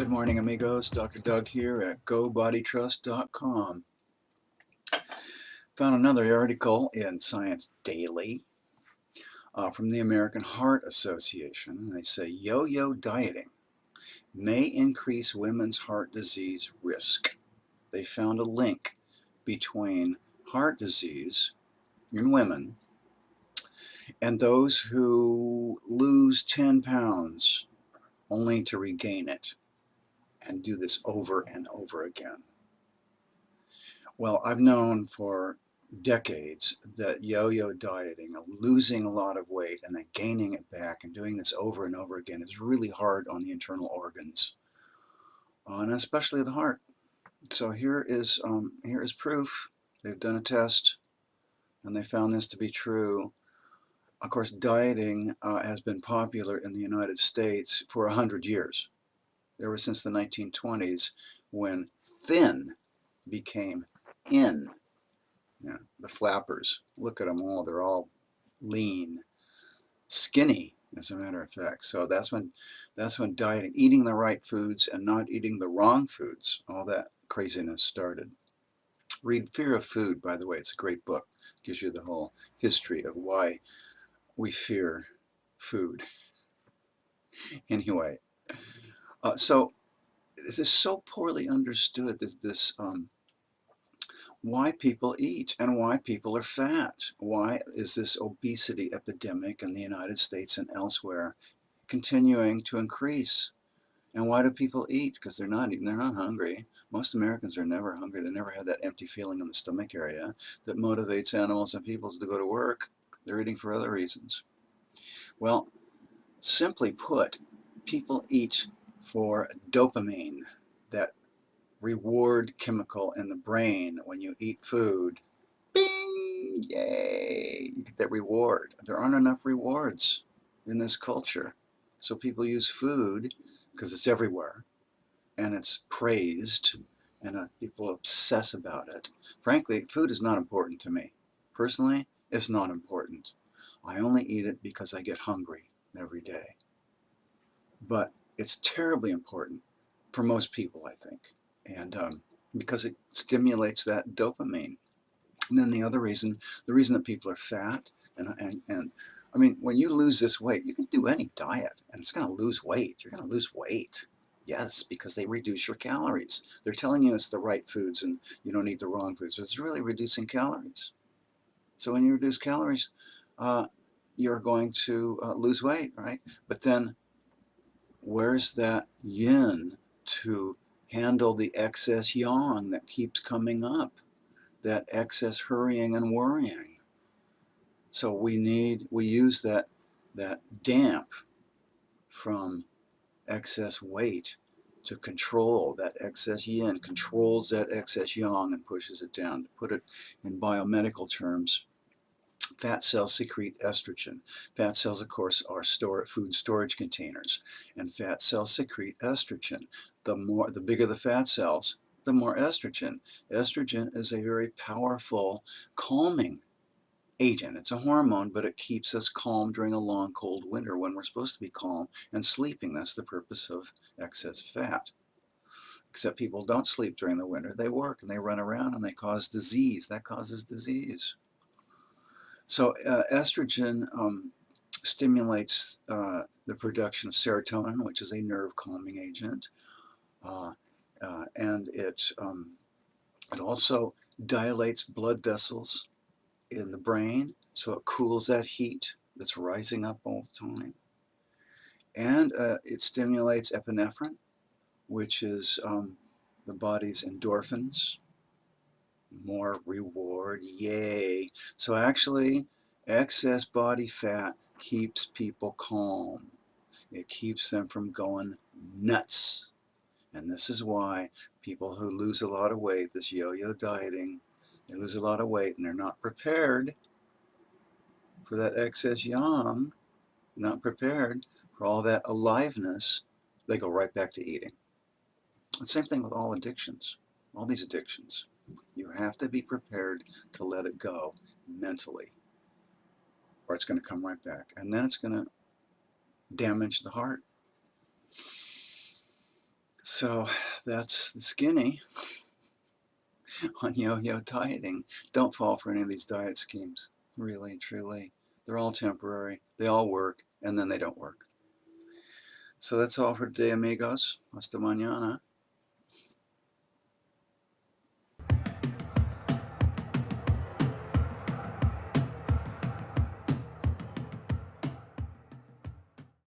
Good morning, amigos. Dr. Doug here at BodyTrust.com. Found another article in Science Daily from the American Heart Association. And they say yo-yo dieting may increase women's heart disease risk. They found a link between heart disease in women and those who lose 10 pounds only to regain it and do this over and over again. Well, I've known for decades that yo-yo dieting, losing a lot of weight and then gaining it back and doing this over and over again is really hard on the internal organs, and especially the heart. So here is proof. They've done a test and they found this to be true. Of course, dieting has been popular in the United States for 100 years. Ever since the 1920s, when thin became in. Yeah, the flappers, look at them all, they're all lean, skinny, as a matter of fact. So that's when dieting, eating the right foods and not eating the wrong foods, all that craziness started. Read Fear of Food, by the way. It's a great book. It gives you the whole history of why we fear food. Anyway, so this is so poorly understood, this why people eat and why people are fat. Why is this obesity epidemic in the United States and elsewhere continuing to increase? And why do people eat? Because they're not eating, they're not hungry. Most Americans are never hungry. They never have that empty feeling in the stomach area that motivates animals and people to go to work. They're eating for other reasons. Well, simply put, people eat for dopamine, that reward chemical in the brain when you eat food. Bing! Yay! You get that reward. There aren't enough rewards in this culture. So people use food because it's everywhere and it's praised and people obsess about it. Frankly, food is not important to me. Personally, it's not important. I only eat it because I get hungry every day. But it's terribly important for most people, I think. And because it stimulates that dopamine. And then the other reason, the reason that people are fat, and I mean, when you lose this weight, you can do any diet, and it's going to lose weight. You're going to lose weight. Yes, because they reduce your calories. They're telling you it's the right foods and you don't eat the wrong foods, but it's really reducing calories. So when you reduce calories, you're going to lose weight, right? But then where's that yin to handle the excess yang that keeps coming up, that excess hurrying and worrying? So we use that damp from excess weight to control that excess yin, controls that excess yang and pushes it down. To put it in biomedical terms, fat cells secrete estrogen. Fat cells, of course, are food storage containers, and fat cells secrete estrogen. The bigger the fat cells, the more estrogen. Estrogen is a very powerful calming agent. It's a hormone, but it keeps us calm during a long, cold winter when we're supposed to be calm and sleeping. That's the purpose of excess fat. Except people don't sleep during the winter. They work and they run around and they cause disease. That causes disease. So estrogen stimulates the production of serotonin, which is a nerve calming agent, and it also dilates blood vessels in the brain, so it cools that heat that's rising up all the time. And it stimulates epinephrine, which is the body's endorphins. More reward, yay. So actually, excess body fat keeps people calm. It keeps them from going nuts. And this is why people who lose a lot of weight, this yo-yo dieting, they lose a lot of weight and they're not prepared for that excess yang, not prepared for all that aliveness, they go right back to eating. The same thing with all addictions, all these addictions. You have to be prepared to let it go mentally, or it's going to come right back. And then it's going to damage the heart. So that's the skinny on yo-yo dieting. Don't fall for any of these diet schemes. Really, truly. They're all temporary. They all work, and then they don't work. So that's all for today, amigos. Hasta mañana.